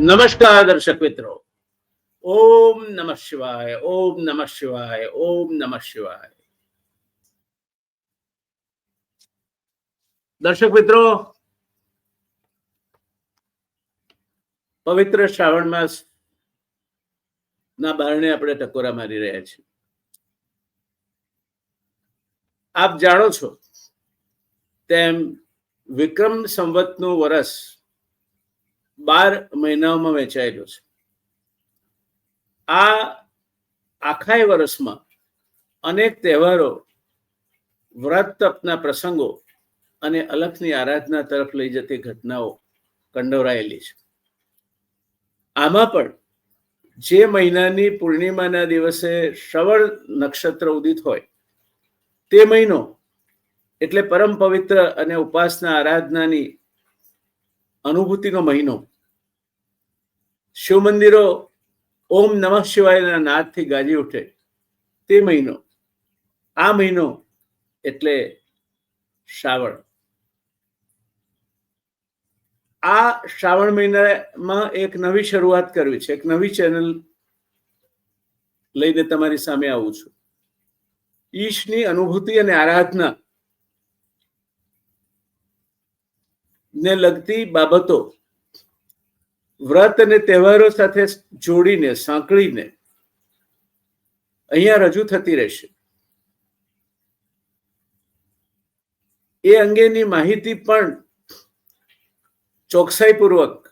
નમસ્કાર દર્શક મિત્રો. ઓમ નમઃ શિવાય, ઓમ નમઃ શિવાય, ઓમ નમઃ શિવાય. દર્શક મિત્રો, પવિત્ર શ્રાવણ માસ ના બારણે આપણે ટકોરા મારી રહ્યા છીએ. આપ જાણો છો તેમ વિક્રમ સંવતનું વર્ષ 12 મહિનાઓમાં વહેંચાયેલું છે. આ આખા વર્ષમાં અનેક તહેવારો, વ્રત તપના પ્રસંગો અને અલખની આરાધના તરફ લઈ જતી ઘટનાઓ કંડોરાયેલી છે. આમાં પણ જે મહિનાની પૂર્ણિમાના દિવસે શ્રવણ નક્ષત્ર ઉદિત હોય તે મહિનો એટલે પરમ પવિત્ર અને ઉપાસના આરાધનાની અનુભૂતિનો મહિનો. શિવ મંદિરો ઓમ નમઃ શિવાયના નાદથી ગાજી ઉઠે તે મહિનો. આ મહિનો એટલે શ્રાવણ. આ શ્રાવણ મહિનામાં એક નવી શરૂઆત કરવી છે. એક નવી ચેનલ લઈને તમારી સામે આવું છું. ઈશની અનુભૂતિ અને આરાધના ને લગતી બાબતો વ્રત અને તહેવારો સાથે જોડીને સાંકળીને અહીંયા રજૂ થતી રહેશે. એ અંગેની માહિતી પણ ચોકસાઈપૂર્વક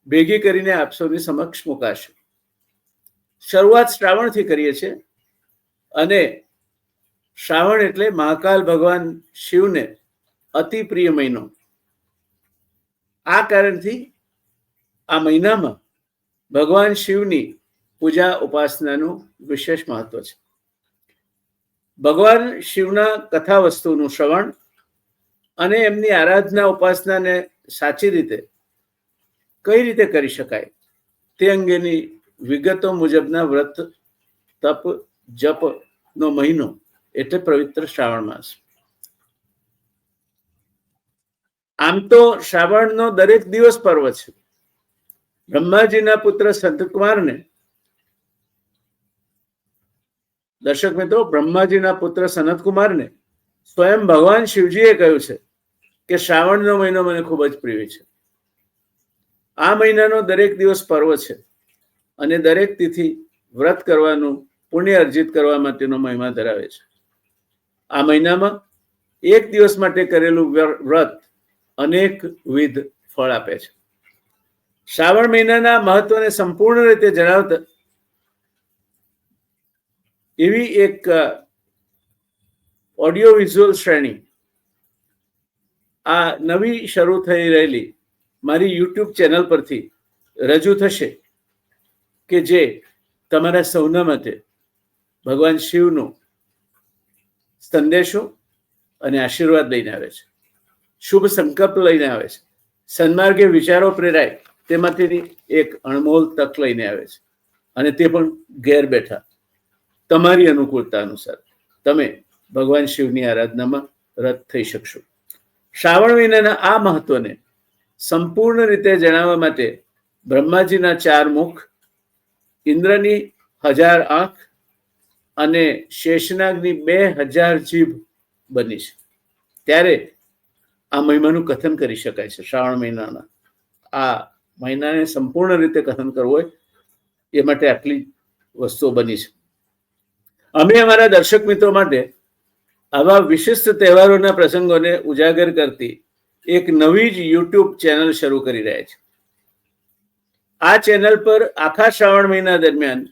ભેગી કરીને આપ સૌની સમક્ષ મુકાશે. શરૂઆત શ્રાવણથી કરીએ છીએ અને શ્રાવણ એટલે મહાકાલ ભગવાન શિવને અતિ પ્રિય મહિનો. આ કારણથી આ મહિનામાં ભગવાન શિવની પૂજા ઉપાસનાનું વિશેષ મહત્વ છે. ભગવાન શિવના કથા વસ્તુનું શ્રવણ અને એમની આરાધના ઉપાસનાને સાચી રીતે કઈ રીતે કરી શકાય તે અંગેની વિગતો મુજબના વ્રત તપ જપનો મહિનો એટલે પવિત્ર શ્રાવણ માસ. આમ તો શ્રાવણનો દરેક દિવસ પર્વ છે. બ્રહ્માજીના પુત્ર સંતકુમારને, દર્શક મિત્રો, બ્રહ્માજીના પુત્ર સનતકુમારને સ્વયં ભગવાન શિવજીએ કહ્યું છે કે શ્રાવણનો મહિનો મને ખૂબ જ પ્રિય છે. આ મહિનાનો દરેક દિવસ પર્વ છે અને દરેક તિથિ વ્રત કરવાનું, પુણ્ય અર્જિત કરવા માટેનો મહિમા ધરાવે છે. આ મહિનામાં એક દિવસ માટે કરેલું વ્રત અનેકવિધ ફળ આપે છે. શ્રાવણ મહિનાના મહત્વને સંપૂર્ણ રીતે જણાવતા એવી એક ઓડિયો વિઝ્યુઅલ શ્રેણી આ નવી શરૂ થઈ રહેલી મારી યુટ્યુબ ચેનલ પરથી રજૂ થશે કે જે તમારા સૌના માટે ભગવાન શિવનો સંદેશો અને આશીર્વાદ લઈને આવે છે. શુભ સંકલ્પ લઈને આવે છે. સન્માર્ગે વિચારો પ્રેરાય તે માટેની એક અણમોલ તક લઈને આવે છે. અને તે પણ ઘેર બેઠા તમારી અનુકૂળતા અનુસાર તમે ભગવાન શિવની આરાધનામાં રત થઈ શકશો. શ્રાવણ મહિનાના આ મહત્વને સંપૂર્ણ રીતે જણાવવા માટે બ્રહ્માજીના 4 મુખ, ઇન્દ્રની 1000 આંખ અને શેષનાગની 2000 જીભ બની છે. ત્યારે આ મહિમાનું કથન કરી શકાય છે. શ્રાવણ મહિનાના આ મહિનાને સંપૂર્ણ રીતે કથન કરવું હોય એ માટે આટલી વસ્તુઓ બની છે. અમે અમારા દર્શક મિત્રો માટે આવા વિશિષ્ટ તહેવારોના પ્રસંગોને ઉજાગર કરતી એક નવી જ યુટ્યુબ ચેનલ શરૂ કરી રહ્યા છે. આ ચેનલ પર આખા શ્રાવણ મહિના દરમિયાન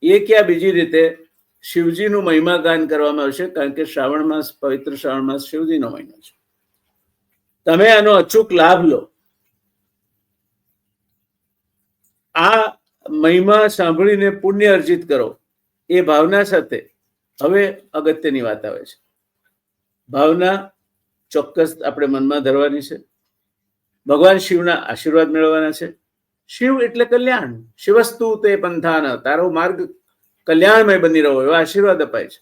એક યા બીજી રીતે શિવજીનું મહિમા ગાન કરવામાં આવશે, કારણ કે શ્રાવણ માસ, પવિત્ર શ્રાવણ માસ શિવજીનો મહિનો છે. તમે આનો અચૂક લાભ લો. આ મહિમા સાંભળીને પુણ્ય અર્જિત કરો એ ભાવના સાથે હવે અગત્યની વાત આવે છે. ભાવના ચોક્કસ આપણે મનમાં ધરવાની છે. ભગવાન શિવના આશીર્વાદ મેળવવાના છે. શિવ એટલે કલ્યાણ. શિવસ્તુ તે પંથાન, તારો માર્ગ કલ્યાણમય બની રહ્યો એવા આશીર્વાદ અપાય છે.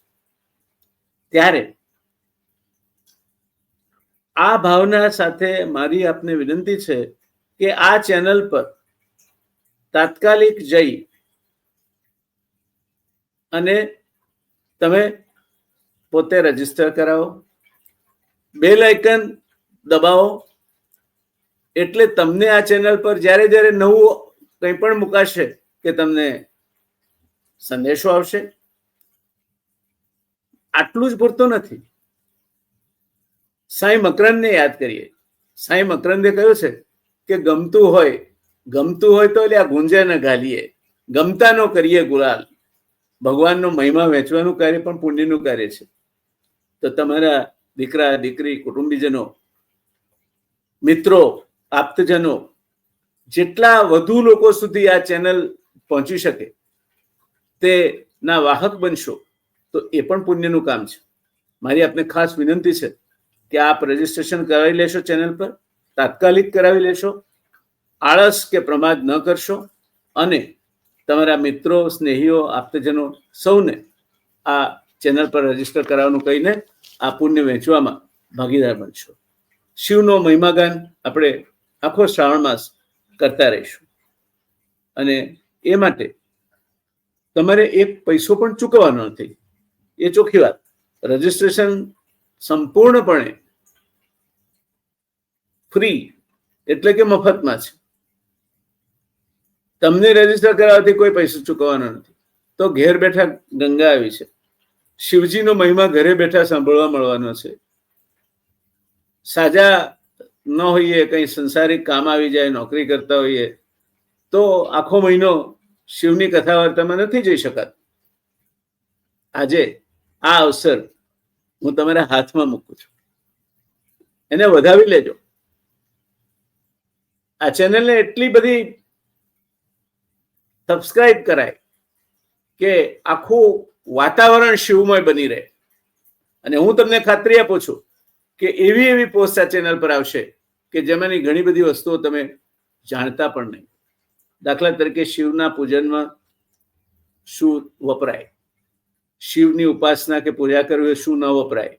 ત્યારે આ ભાવના સાથે મારી આપને વિનંતી છે કે આ ચેનલ પર તાત્કાલિક જઈ અને તમે પોતે રજીસ્ટર કરાવો, બેલ આઇકન દબાવો, એટલે તમને આ ચેનલ પર જ્યારે જ્યારે નવું કંઈ પણ મુકાશે કે તમને સંદેશો આવશે. આટલું જ પૂરતું નથી. સાંઈ મકરંદને યાદ કરીએ. સાંઈ મકરંદે કહ્યું છે કે ગમતું હોય તો એટલે આ ગુંજે ન ઘાલીએ, ગમતાનો કરીએ ગુલાલ. ભગવાનનો મહિમા વહેંચવાનું કાર્ય પણ પુણ્યનું કાર્ય છે. તો તમારા દીકરા દીકરી, કુટુંબીજનો, મિત્રો, આપ્તજનો, જેટલા વધુ લોકો સુધી આ ચેનલ પહોંચી શકે તેના વાહક બનશો તો એ પણ પુણ્યનું કામ છે. મારી આપને ખાસ વિનંતી છે કે આપ રજીસ્ટ્રેશન કરાવી લેશો, ચેનલ પર તાત્કાલિક કરાવી લેશો, આળસ કે પ્રમાદ ન કરશો, અને તમારા મિત્રો, સ્નેહીઓ, આપ્તજનો સૌને આ ચેનલ પર રજીસ્ટર કરાવવાનું કહીને આ પુણ્ય વહેંચવામાં ભાગીદાર બનશો. શિવનો મહિમાગાન આપણે આખો શ્રાવણ માસ કરતા રહીશું, અને એ માટે તમારે એક પૈસો પણ ચૂકવવાનો નથી. એ ચોખ્ખી વાત. રજીસ્ટ્રેશન સંપૂર્ણપણે ફ્રી, એટલે કે મફતમાં છે. તમને રજીસ્ટર કરાવવાથી કોઈ પૈસો ચૂકવવાનો નથી. તો ઘેર બેઠા ગંગા આવી છે. શિવજીનો મહિમા ઘરે બેઠા સાંભળવા મળવાનો છે. સાજા ન હોઈએ, કંઈ સંસારિક કામ આવી જાય, નોકરી કરતા હોઈએ તો આખો મહિનો શિવની કથા વાર્તામાં નથી જઈ શકાતું. આજે આ અવસર હું તમારા હાથમાં મૂકું છું, એને વધાવી લેજો. આ ચેનલને એટલી બધી સબસ્ક્રાઇબ કરાય કે આખું વાતાવરણ શિવમય બની રહે. અને હું તમને ખાતરી આપું છું કે એવી પોસ્ટ આ ચેનલ પર આવશે કે જેમાંની ઘણી બધી વસ્તુઓ તમે જાણતા પણ નહીં. દાખલા તરીકે શિવના પૂજનમાં શું વપરાય, શિવની ઉપાસના કે પૂજા કરવી શું ન વપરાય,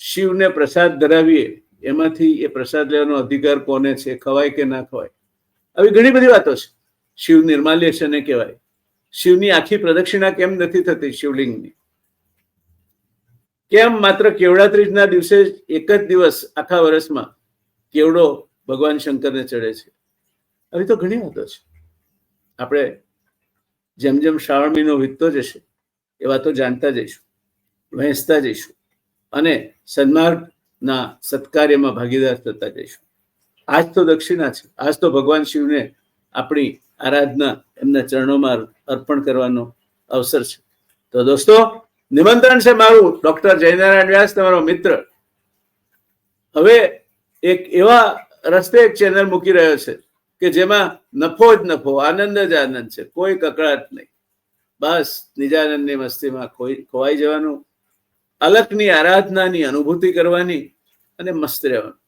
શિવને પ્રસાદ ધરાવીએ એમાંથી એ પ્રસાદ લેવાનો અધિકાર કોને છે, ખવાય કે ના ખવાય, આવી ઘણી બધી વાતો છે. શિવ નિર્માલ્ય છે ને કહેવાય. શિવની આખી પ્રદક્ષિણા કેમ નથી થતી શિવલિંગની? કેમ માત્ર કેવડા ત્રીજના દિવસે એક જ દિવસ આખા વર્ષમાં કેવડો ભગવાન શંકરને ચડે છે? આવી તો ઘણી વાતો છે. આપણે જેમ જેમ શ્રાવણ મહિનો વીતતો જશે એ વાતો જાણતા જઈશું, વહેંચતા જઈશું, અને સન્માર્ગના સત્કાર્યમાં ભાગીદાર થતા જઈશું. આજ તો દક્ષિણા છે. આજ તો ભગવાન શિવને આપણી આરાધના એમના ચરણોમાં અર્પણ કરવાનો અવસર છે. તો દોસ્તો, નિમંત્રણ છે મારું, ડોક્ટર જયનારાયણ વ્યાસ, તમારો મિત્ર. હવે એક એવા રસ્તે એક ચેનલ મૂકી રહ્યો છે કે જેમાં નફો જ નફો, આનંદ જ આનંદ છે, કોઈ કકળાટ નહીં. બસ નિજાનંદની મસ્તીમાં ખોવાઈ જવાનું, અલખની આરાધનાની અનુભૂતિ કરવાની અને મસ્ત રહેવાનું.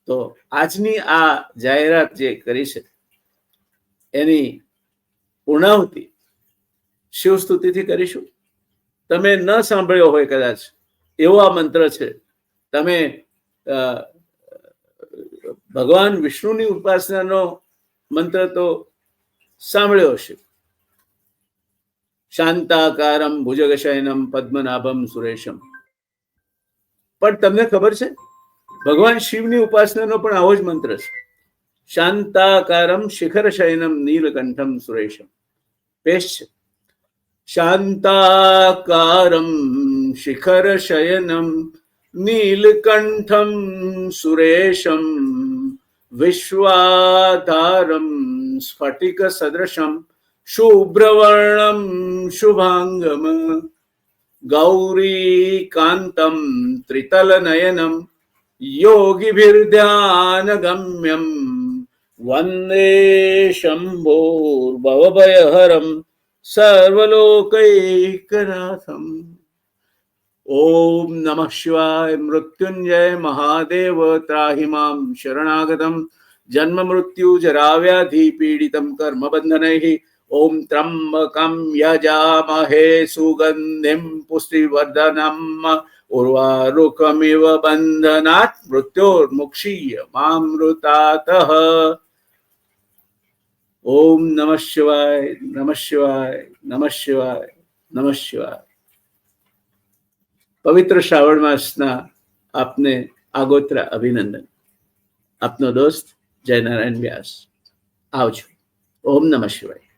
તો આજની આ જાહેરાત જે કરી છે એની પૂર્ણાહુતિ શિવસ્તુતિથી કરીશું. તમે ન સાંભળ્યો હોય કદાચ એવો આ મંત્ર છે. તમે ભગવાન વિષ્ણુની ઉપાસનાનો મંત્ર તો સાંભળ્યો હશે. શાંતાકારમ ભુજગશયનમ પદ્મનાભમ સુરેશમ. પણ તમને ખબર છે ભગવાન શિવની ઉપાસનાનો પણ આવો જ મંત્ર છે. શાંતાકારમ શિખર શયનમ નીલકંઠમ સુરેશમ. પેશ છે શાંતાકારમ શિખર શયનમ નીલકંઠમ સુરેશમ વિશ્વાધારમ સ્ફટિક સદૃશમ શુભ્રવર્ણમ શુભાંગમ ગૌરીકાંતમ ત્રિતલનયનમ યોગીભિર્ધ્યાનગમ્યમ વંદે શંભોર્ભવભયહરમ સર્વલોકૈકનાથમ. ઓમ નમઃ શિવાય. મૃત્યુંજય મહાદેવ ત્રાહિ મામ શરણાગતમ જન્મ મૃત્યુ જરાવ્યાધિ પીડિતમ કર્મબંધનૈઃ. ઓમ ત્રંબકમ યજામહે સુગંધિમ પુષ્ટિવર્ધનમ ઉર્વારુકમિવ બંધનાत् મૃત્યોર્મુક્ષીય મામૃતાતઃ. ઓમ નમઃ શિવાય, નમઃ શિવાય, નમઃ શિવાય, નમઃ શિવાય. પવિત્ર શ્રાવણ માસના આપને આગોતરા અભિનંદન. આપનો દોસ્ત જયનારાયણ વ્યાસ. આવજો. ઓમ નમઃ શિવાય.